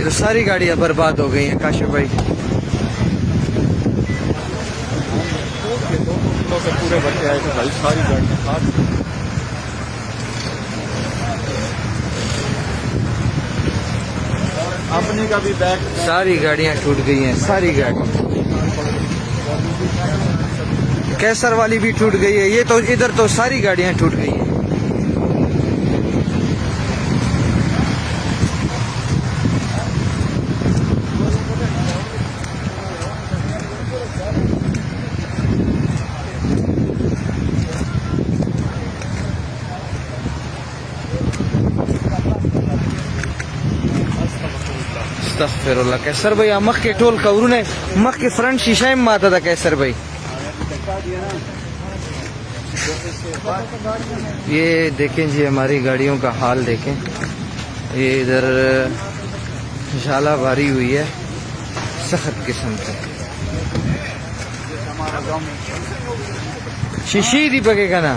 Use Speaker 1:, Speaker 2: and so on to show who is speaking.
Speaker 1: ये तो सारी गाड़ियां बर्बाद हो गई हैं काशिफ भाई।
Speaker 2: से पूरे बच्चे आए थे भाई, सारी गाड़ियां अपनी का भी बैग,
Speaker 1: सारी गाड़ियां टूट गई हैं, सारी गाड़ी। कैसर वाली भी टूट गई है। ये तो इधर तो सारी गाड़ियां टूट गई हैं। अस्तगफिरुल्लाह। कैसर भाई मख के टोल कवरू ने मख के फ्रंट शीशा में माता था कैसर भाई। ये देखें जी हमारी गाड़ियों का हाल देखें। ये इधर झाला भारी हुई है सख्त किस्म से। शीशी दी पकेगा ना।